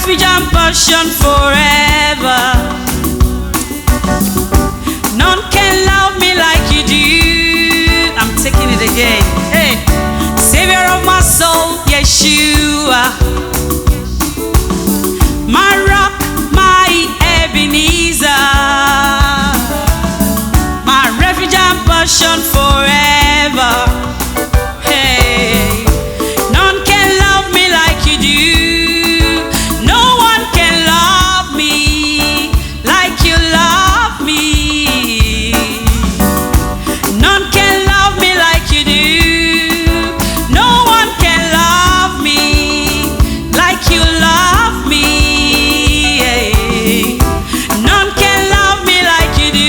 refuge and portion forever. None can love me like you do. I'm taking it again. Hey, Savior of my soul, Yeshua, my rock, my Ebenezer, my refuge and portion forever. Hey, none can love me like you do. No one can love me like you love me. None can love me like you do. No one can love me like you love me. Hey, none can love me like you do.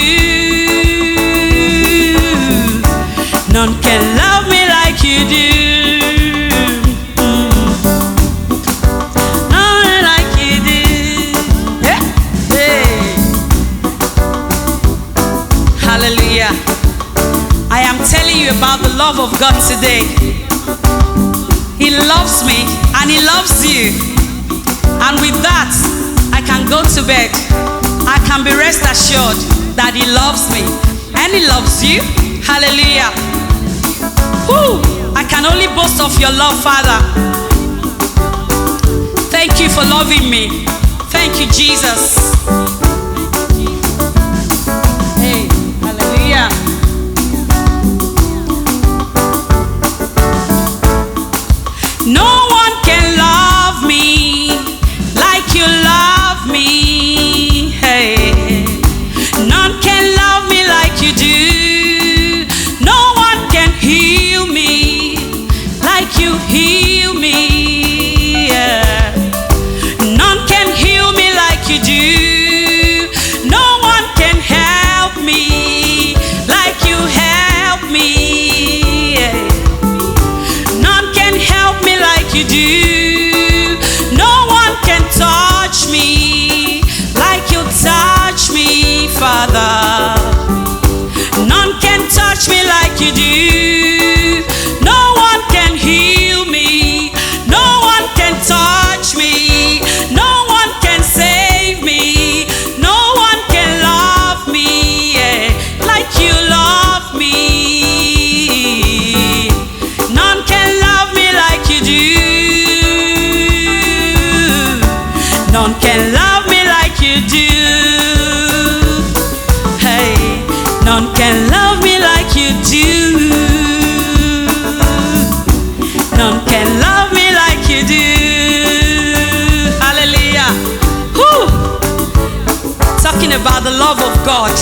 None can love me like you do. None like you do. Yeah. Hey. Hallelujah. I am telling you about the love of God today. He loves me and He loves you. And with that, I can go to bed. I can be rest assured that He loves me and He loves you. Hallelujah. Woo! I can only boast of your love, Father. Thank you for loving me. Thank you, Jesus. Hey, hallelujah. No one can love me like you love me. Hey, none can love me like you do. No one can heal me like you heal me. Yeah. None can heal me like you do. No one can help me like you help me. Yeah. None can help me like you do. No one can touch me like you touch me, Father. None can touch me like you do. No one can heal me. No one can touch me. No one can save me. No one can love me, yeah, like you love me. None can love me like you do. None can love me like you do. Hey, none can love me like you do. None can love me like you do. Hallelujah. Whew. Talking about the love of God.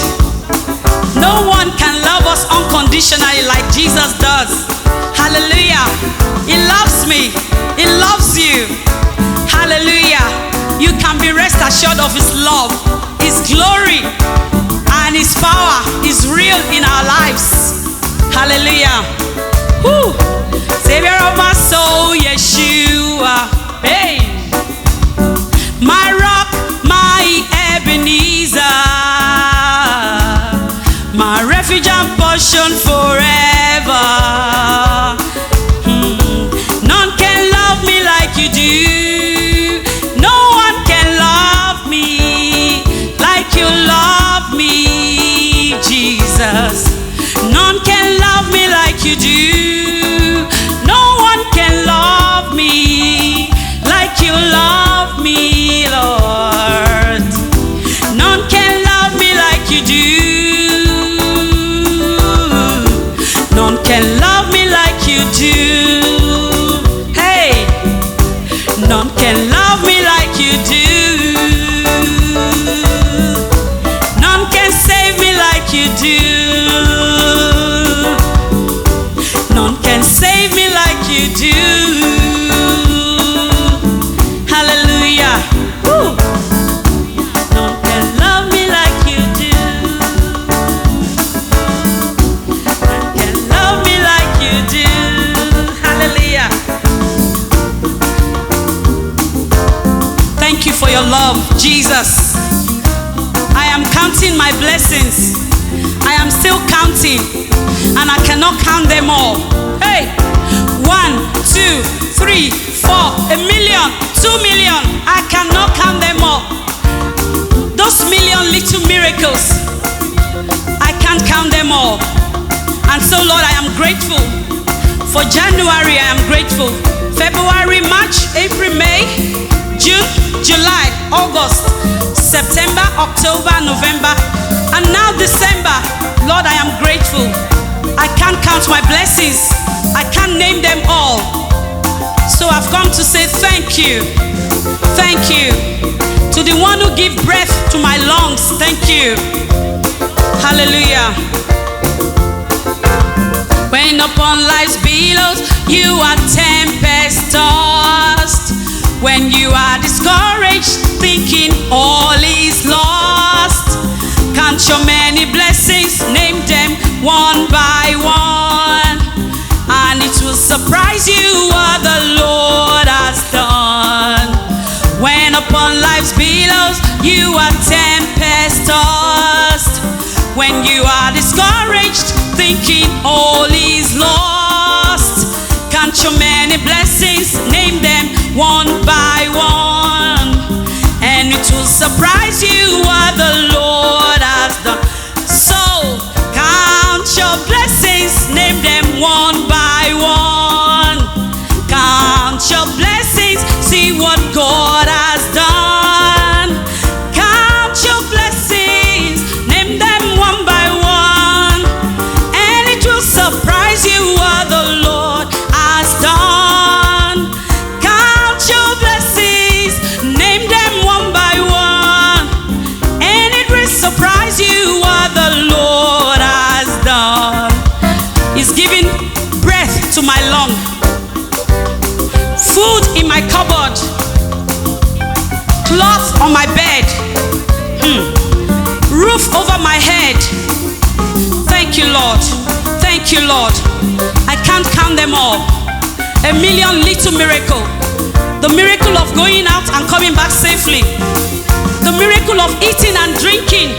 No one can love us unconditionally like Jesus does. Hallelujah. He loves me. He loves you. Hallelujah. You can be rest assured of His love, His glory, and His power is real in our lives. Hallelujah. Woo. Savior of my soul, Yeshua. Hey, my rock, my Ebenezer, my refuge and portion forever. None can love me like you do. No one can love me like you love me, Jesus. None can love me like you do. No one can love me like you love me, Lord. None can love me like you do. None can love me like you do. Hey, none can love me like you do. None can save me like you do. None can save me like you do. Hallelujah. Woo. None can love me like you do. None can love me like you do. Hallelujah. Thank you for your love, Jesus. I am counting my blessings. I am still counting, and I cannot count them all. Hey, 1, 2, 3, 4, a million, 2 million. I cannot all. And so, Lord, I am grateful. For January, I am grateful. February, March, April, May, June, July, August, September, October, November, and now December. Lord, I am grateful. I can't count my blessings. I can't name them all. So I've come to say thank you. Thank you. To the one who gives breath to my lungs, thank you. Hallelujah. When upon life's billows you are tempest tossed, when you are discouraged, thinking all is lost, count your many blessings, name them one by one, and it will surprise you what the Lord has done. When upon life's billows you are tempest tossed, when you are discouraged, thinking all is lost, count your many blessings, name them one by one, and it will surprise you what the Lord has done. So count your blessings, name them one by one. Count your blessings, see what God has done. Count your blessings, name them one by one, and it will surprise you what the Lord has done. Count your blessings, name them one by one, and it will surprise you what the Lord has done. He's giving breath to my lung, food in my cupboard, cloth on my bed, roof over my head. Thank you, Lord. Thank you, Lord. I can't count them all. A million little miracle. The miracle of going out and coming back safely. The miracle of eating and drinking,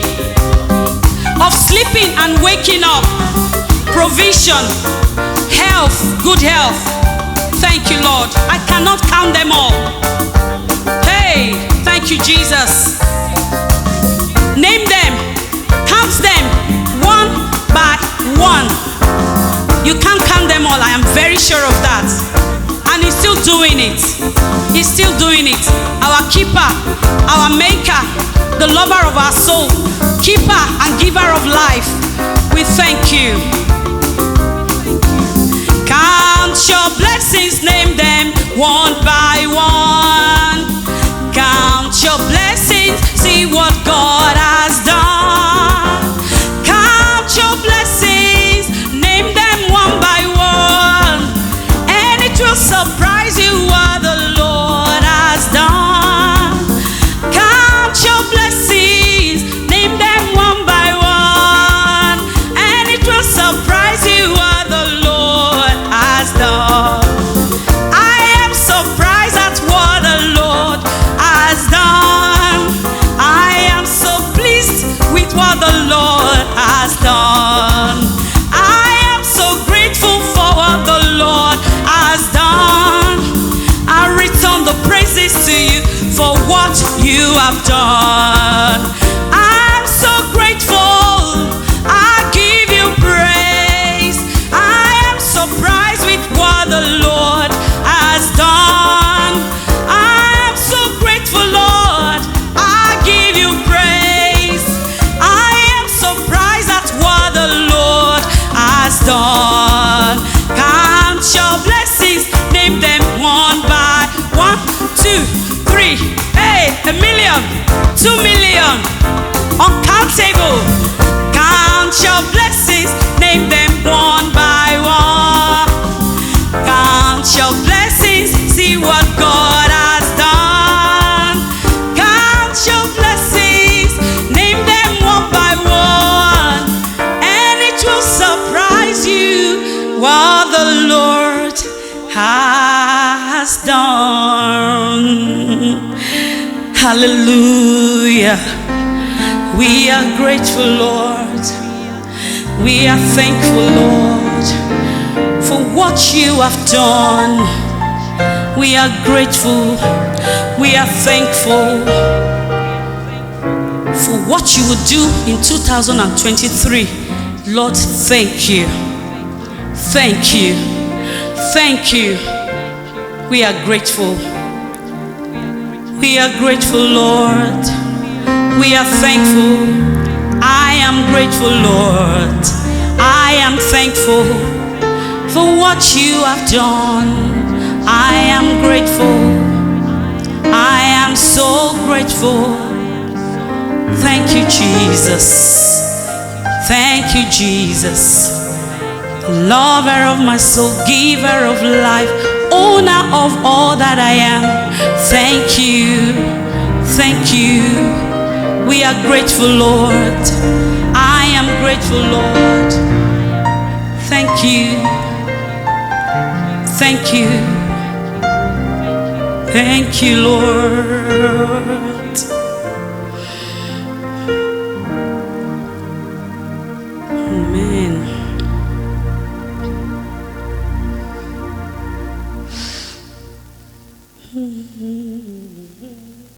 of sleeping and waking up. Provision, health, good health. Thank you, Lord. I cannot count them all. Hey, thank you, Jesus. Name them, count them one by one. You can't count them all. I am very sure of that. And He's still doing it. He's still doing it. Our keeper, our maker, the lover of our soul, keeper and giver of life. We thank you. Count your blessings, name them one by one. Count your blessings, see what God has done. Count your blessings, name them one by one, and it will surprise you what the Lord has done. Count your blessings, name them one by one, and it will surprise you what the Lord has done. I am surprised at what the Lord has done. I am so pleased with what the Lord has done. I am so grateful for what the Lord has done. I return the praises to you for what you have done. I'm so grateful. I give you praise. I am surprised with what the Lord has done. I am so grateful, Lord. I give you praise. I am surprised at what the Lord has done. Count your blessings, name them one by one, 2, 3, hey, 1 million, 2 million, uncountable. Count your blessings, name them one by one. Count your blessings, see what God has done. Count your blessings, name them one by one, and it will surprise you what the Lord has done. Hallelujah. We are grateful, Lord. We are thankful, Lord, for what you have done. We are grateful. We are thankful for what you will do in 2023. Lord, thank you. Thank you. Thank you. We are grateful. We are grateful, Lord. We are thankful. I am grateful, Lord. I am thankful for what you have done. I am grateful. I am so grateful. Thank you, Jesus. Thank you, Jesus. Lover of my soul, giver of life, owner of all that I am. Thank you. Thank you. We are grateful, Lord. I am grateful, Lord. Thank you. Thank you. Thank you, Lord.